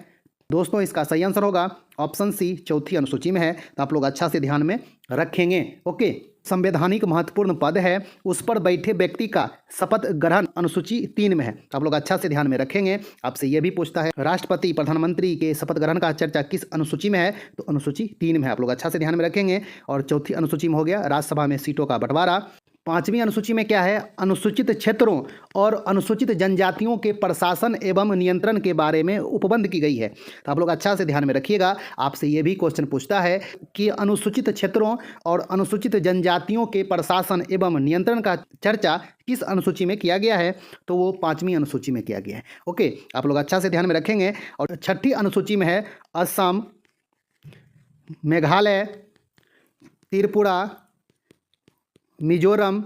दोस्तों इसका सही आंसर होगा ऑप्शन सी, चौथी अनुसूची में है। तो आप लोग अच्छा से ध्यान में रखेंगे। ओके, संवैधानिक महत्वपूर्ण पद है, उस पर बैठे व्यक्ति का शपथ ग्रहण अनुसूची 3 में है। तो आप लोग अच्छा से ध्यान में रखेंगे। आपसे यह भी पूछता है राष्ट्रपति प्रधानमंत्री के शपथ ग्रहण का चर्चा किस अनुसूची में है? तो अनुसूची 3 में है। आप लोग अच्छा से ध्यान में रखेंगे। और चौथी अनुसूची में हो गया राज्यसभा में सीटों का बंटवारा। पांचवी अनुसूची में क्या है? अनुसूचित क्षेत्रों और अनुसूचित जनजातियों के प्रशासन एवं नियंत्रण के बारे में उपबंध की गई है। तो आप लोग अच्छा से ध्यान में रखिएगा। आपसे ये भी क्वेश्चन पूछता है कि अनुसूचित क्षेत्रों और अनुसूचित जनजातियों के प्रशासन एवं नियंत्रण का चर्चा किस अनुसूची में किया गया है? तो वो 5वीं अनुसूची में किया गया है। ओके, आप लोग अच्छा से ध्यान में रखेंगे। और छठी अनुसूची में है असम, मेघालय, त्रिपुरा, मिजोरम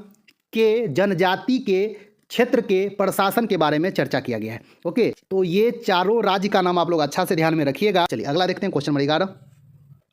के जनजाति के क्षेत्र के प्रशासन के बारे में चर्चा किया गया है। ओके, तो ये चारों राज्य का नाम आप लोग अच्छा से ध्यान में रखिएगा। चलिए अगला देखते हैं क्वेश्चन नंबर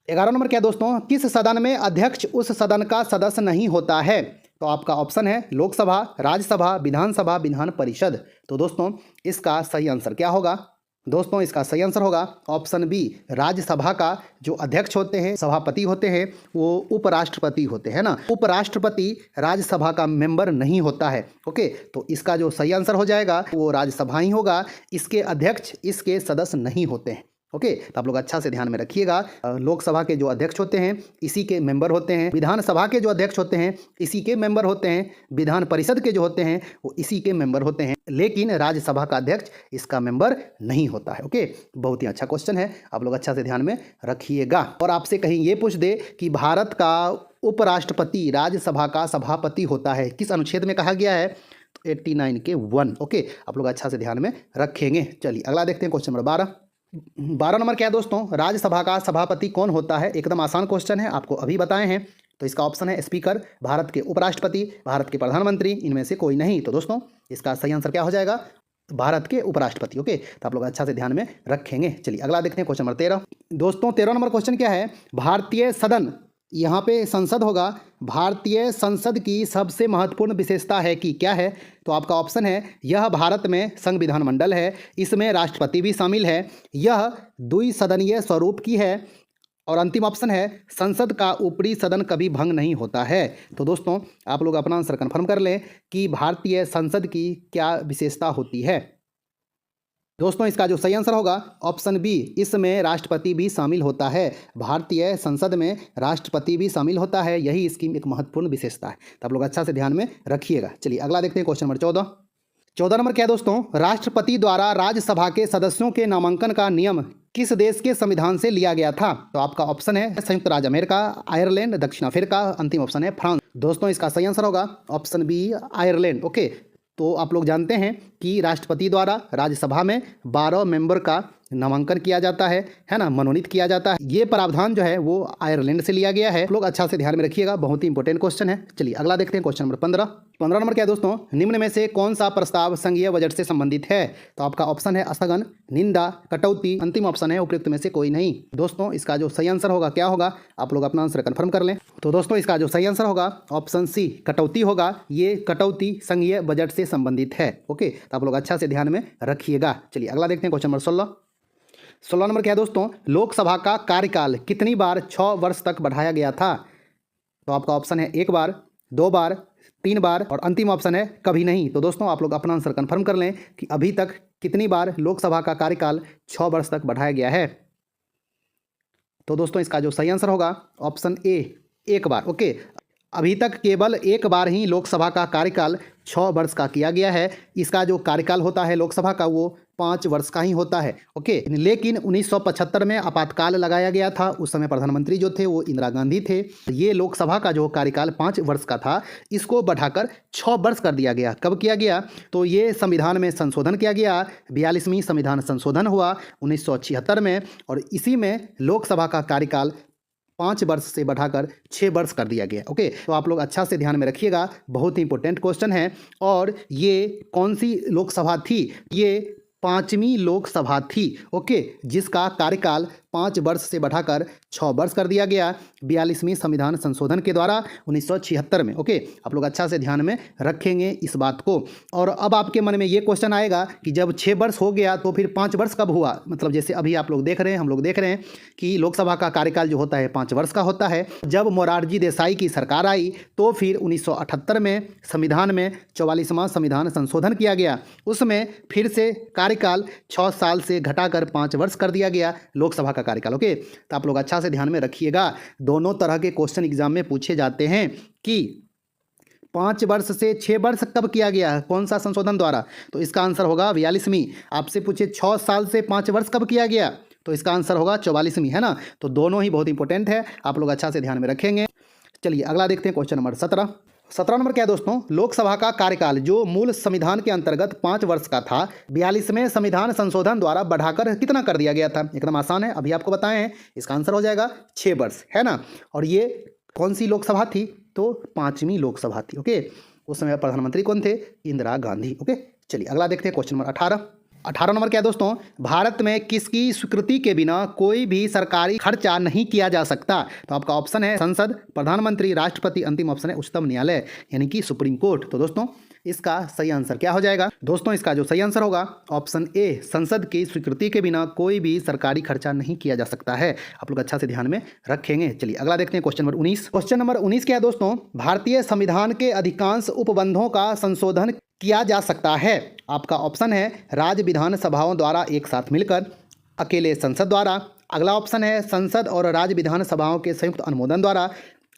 11 नंबर क्या दोस्तों? किस सदन में अध्यक्ष उस सदन का सदस्य नहीं होता है? तो आपका ऑप्शन है लोकसभा, राज्यसभा, विधानसभा, विधान परिषद। तो दोस्तों इसका सही आंसर क्या होगा? दोस्तों इसका सही आंसर होगा ऑप्शन बी, राज्यसभा का जो अध्यक्ष होते हैं, सभापति होते हैं, वो उपराष्ट्रपति होते हैं ना। उपराष्ट्रपति राज्यसभा का मेंबर नहीं होता है। ओके, तो इसका जो सही आंसर हो जाएगा वो राज्यसभा ही होगा। इसके अध्यक्ष इसके सदस्य नहीं होते हैं। ओके, तो आप लोग अच्छा से ध्यान में रखिएगा। लोकसभा के जो अध्यक्ष होते हैं इसी के मेंबर होते हैं, विधानसभा के जो अध्यक्ष होते हैं इसी के मेंबर होते हैं, विधान परिषद के जो होते हैं वो इसी के मेंबर होते हैं, लेकिन राज्यसभा का अध्यक्ष इसका मेंबर नहीं होता है। ओके, बहुत ही अच्छा क्वेश्चन है, आप लोग अच्छा से ध्यान में रखिएगा। और आपसे कहीं ये पूछ दे कि भारत का उपराष्ट्रपति राज्यसभा का सभापति होता है, किस अनुच्छेद में कहा गया है? तो 89 के 1। ओके, आप लोग अच्छा से ध्यान में रखेंगे। चलिए अगला देखते हैं क्वेश्चन नंबर 12 नंबर क्या है दोस्तों? राज्यसभा का सभापति कौन होता है? एकदम आसान क्वेश्चन है, आपको अभी बताए हैं। तो इसका ऑप्शन है स्पीकर, भारत के उपराष्ट्रपति, भारत के प्रधानमंत्री, इनमें से कोई नहीं। तो दोस्तों इसका सही आंसर क्या हो जाएगा? भारत के उपराष्ट्रपति। ओके, तो आप लोग अच्छा से ध्यान में रखेंगे। चलिए अगला देखते हैं क्वेश्चन नंबर 13 दोस्तों। 13 नंबर क्वेश्चन क्या है? भारतीय सदन, यहाँ पे संसद होगा, भारतीय संसद की सबसे महत्वपूर्ण विशेषता है कि क्या है? तो आपका ऑप्शन है यह भारत में संविधान मंडल है, इसमें राष्ट्रपति भी शामिल है, यह द्विसदनीय स्वरूप की है, और अंतिम ऑप्शन है संसद का ऊपरी सदन कभी भंग नहीं होता है। तो दोस्तों आप लोग अपना आंसर कन्फर्म कर लें कि भारतीय संसद की क्या विशेषता होती है। दोस्तों इसका जो सही आंसर होगा ऑप्शन बी, इसमें राष्ट्रपति भी शामिल होता है। भारतीय संसद में राष्ट्रपति भी शामिल होता है, यही इसकी एक महत्वपूर्ण विशेषता है। तो आप लोग अच्छा से ध्यान में रखिएगा। चलिए अगला देखते हैं क्वेश्चन नंबर 14 नंबर क्या है दोस्तों? राष्ट्रपति द्वारा राज्यसभा के सदस्यों के नामांकन का नियम किस देश के संविधान से लिया गया था? तो आपका ऑप्शन है संयुक्त राज्य अमेरिका, आयरलैंड, दक्षिण अफ्रीका, अंतिम ऑप्शन है फ्रांस। दोस्तों इसका सही आंसर होगा ऑप्शन बी, आयरलैंड। ओके, तो आप लोग जानते हैं कि राष्ट्रपति द्वारा राज्यसभा में 12 मेंबर का नामांकन किया जाता है ना, मनोनीत किया जाता है। ये प्रावधान जो है वो आयरलैंड से लिया गया है। लोग अच्छा से ध्यान में रखिएगा, बहुत ही इंपॉर्टेंट क्वेश्चन है। चलिए अगला देखते हैं क्वेश्चन नंबर 15 15 नंबर क्या है दोस्तों, निम्न में से कौन सा प्रस्ताव संघीय बजट से संबंधित है? तो आपका ऑप्शन है स्थगन, निंदा, कटौती, अंतिम ऑप्शन है उपयुक्त में से कोई नहीं। दोस्तों इसका जो सही आंसर होगा क्या होगा, आप लोग अपना आंसर कंफर्म कर लें। तो दोस्तों इसका जो सही आंसर होगा ऑप्शन सी कटौती होगा। ये कटौती संघीय बजट से संबंधित है। ओके, तो आप लोग अच्छा से ध्यान में रखिएगा। चलिए अगला देखते हैं क्वेश्चन नंबर 16 नंबर क्या है दोस्तों, लोकसभा का कार्यकाल कितनी बार 6 वर्ष तक बढ़ाया गया था? तो आपका ऑप्शन है 1 बार, 2 बार, 3 बार और अंतिम ऑप्शन है कभी नहीं। तो दोस्तों आप लोग अपना आंसर कंफर्म कर लें कि अभी तक कितनी बार लोकसभा का कार्यकाल 6 वर्ष तक बढ़ाया गया है। तो दोस्तों इसका जो सही आंसर होगा ऑप्शन ए 1 बार। ओके, अभी तक केवल 1 बार ही लोकसभा का कार्यकाल 6 वर्ष का किया गया है। इसका जो कार्यकाल होता है लोकसभा का वो 5 वर्ष का ही होता है। ओके, लेकिन 1975 में आपातकाल लगाया गया था। उस समय प्रधानमंत्री जो थे वो इंदिरा गांधी थे। ये लोकसभा का जो कार्यकाल 5 वर्ष का था, इसको बढ़ाकर 6 वर्ष कर दिया गया। कब किया गया? तो ये संविधान में संशोधन किया गया। 42वीं संविधान संशोधन हुआ 1976 में, और इसी में लोकसभा का कार्यकाल 5 वर्ष से बढ़ाकर 6 वर्ष कर दिया गया। ओके, तो आप लोग अच्छा से ध्यान में रखिएगा, बहुत ही इंपॉर्टेंट क्वेश्चन है। और ये कौन सी लोकसभा थी? ये 5वीं लोकसभा थी। ओके, जिसका कार्यकाल 5 वर्ष से बढ़ाकर 6 वर्ष कर दिया गया 42वीं संविधान संशोधन के द्वारा 1976 में। ओके, आप लोग अच्छा से ध्यान में रखेंगे इस बात को। और अब आपके मन में ये क्वेश्चन आएगा कि जब 6 वर्ष हो गया तो फिर 5 वर्ष कब हुआ? मतलब जैसे अभी आप लोग देख रहे हैं, हम लोग देख रहे हैं कि लोकसभा का कार्यकाल जो होता है 5 वर्ष का होता है। जब मोरारजी देसाई की सरकार आई तो फिर 1978 में संविधान में 44वां संविधान संशोधन किया गया। उसमें फिर से कार्यकाल 6 साल से घटाकर 5 वर्ष कर दिया गया लोकसभा कार्यकाल। ओके, तो आप लोग अच्छा से ध्यान में रखिएगा। दोनों तरह के क्वेश्चन एग्जाम में पूछे जाते हैं कि 5 वर्ष से 6 वर्ष कब किया गया, कौन सा संशोधन द्वारा? तो इसका आंसर होगा 42वीं। आपसे पूछे 6 साल से 5 वर्ष कब किया गया, तो इसका आंसर होगा 44वीं, है ना। तो दोनों ही बहुत इंपॉर्टेंट है, आप लोग अच्छा से ध्यान में रखेंगे। चलिए अगला देखते हैं क्वेश्चन नंबर 17 नंबर क्या है दोस्तों, लोकसभा का कार्यकाल जो मूल संविधान के अंतर्गत 5 वर्ष का था 42वें संविधान संशोधन द्वारा बढ़ाकर कितना कर दिया गया था? एकदम आसान है, अभी आपको बताए हैं। इसका आंसर हो जाएगा 6 वर्ष, है ना। और ये कौन सी लोकसभा थी? तो 5वीं लोकसभा थी। ओके, उस समय प्रधानमंत्री कौन थे? इंदिरा गांधी। ओके, चलिए अगला देखते हैं क्वेश्चन नंबर 18 नंबर क्या है दोस्तों, भारत में किसकी स्वीकृति के बिना कोई भी सरकारी खर्चा नहीं किया जा सकता? तो आपका ऑप्शन है संसद, प्रधानमंत्री, राष्ट्रपति, अंतिम ऑप्शन है उच्चतम न्यायालय यानी कि सुप्रीम कोर्ट। तो दोस्तों इसका सही आंसर क्या हो जाएगा? दोस्तों इसका जो सही आंसर होगा ऑप्शन ए, संसद की स्वीकृति के बिना कोई भी सरकारी खर्चा नहीं किया जा सकता है। आप लोग अच्छा से ध्यान में रखेंगे। चलिए अगला देखते हैं क्वेश्चन नंबर 19। क्वेश्चन नंबर 19 क्या है दोस्तों, भारतीय संविधान के अधिकांश उपबंधों का संशोधन किया जा सकता है। आपका ऑप्शन है राज्य विधानसभाओं द्वारा एक साथ मिलकर, अकेले संसद द्वारा। अगला ऑप्शन है संसद और राज्य विधानसभाओं के संयुक्त अनुमोदन द्वारा।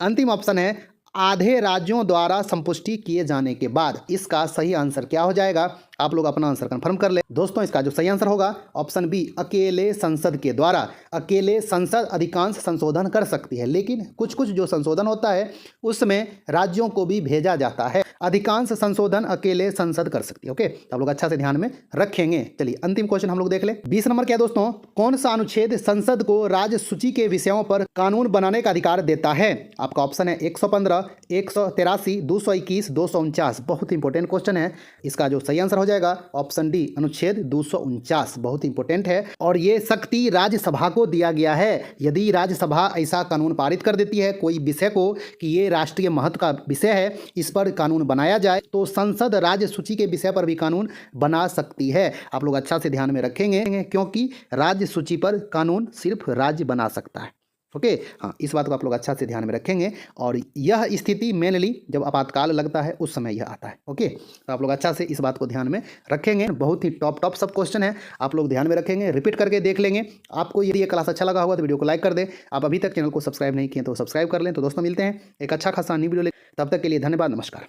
अंतिम ऑप्शन है आधे राज्यों द्वारा संपुष्टि किए जाने के बाद। इसका सही आंसर क्या हो जाएगा? आप लोग अपना आंसर कंफर्म कर ले। दोस्तों इसका जो सही आंसर होगा ऑप्शन बी, अकेले संसद के द्वारा। अकेले संसद अधिकांश संशोधन कर सकती है, लेकिन कुछ कुछ जो संशोधन होता है उसमें राज्यों को भी भेजा जाता है। अधिकांश संशोधन अकेले संसद कर सकती है। ओके, आप लोग अच्छा से ध्यान में रखेंगे। चलिए अंतिम क्वेश्चम हम लोग देख ले। 20 नंबर क्या दोस्तों, कौन सा अनुच्छेद संसद को राज्य सूची के विषयों पर कानून बनाने का अधिकार देता है? आपका ऑप्शन है 115, 183, 221, 249। बहुत इंपॉर्टेंट क्वेश्चन है। इसका जो सही आंसर हो जाएगा ऑप्शन डी, अनुच्छेद 249। बहुत इंपॉर्टेंट है और ये शक्ति राज्यसभा को दिया गया है। यदि राज्यसभा ऐसा कानून पारित कर देती है कोई विषय को कि ये राष्ट्रीय महत्व का विषय है, इस पर कानून बनाया जाए, तो संसद राज्य सूची के विषय पर भी कानून बना सकती है। आप लोग अच्छा से ध्यान में रखेंगे, क्योंकि राज्य सूची पर कानून सिर्फ राज्य बना सकता है। ओके, हाँ, इस बात को आप लोग अच्छा से ध्यान में रखेंगे। और यह स्थिति मेनली जब आपातकाल लगता है उस समय यह आता है। ओके, तो आप लोग अच्छा से इस बात को ध्यान में रखेंगे। बहुत ही टॉप सब क्वेश्चन है, आप लोग ध्यान में रखेंगे, रिपीट करके देख लेंगे। आपको यदि ये क्लास अच्छा लगा होगा तो वीडियो को लाइक कर दें। आप अभी तक चैनल को सब्सक्राइब नहीं किए तो सब्सक्राइब कर लें। तो दोस्तों मिलते हैं एक अच्छा खासा न्यू वीडियो ले, तब तक के लिए धन्यवाद, नमस्कार।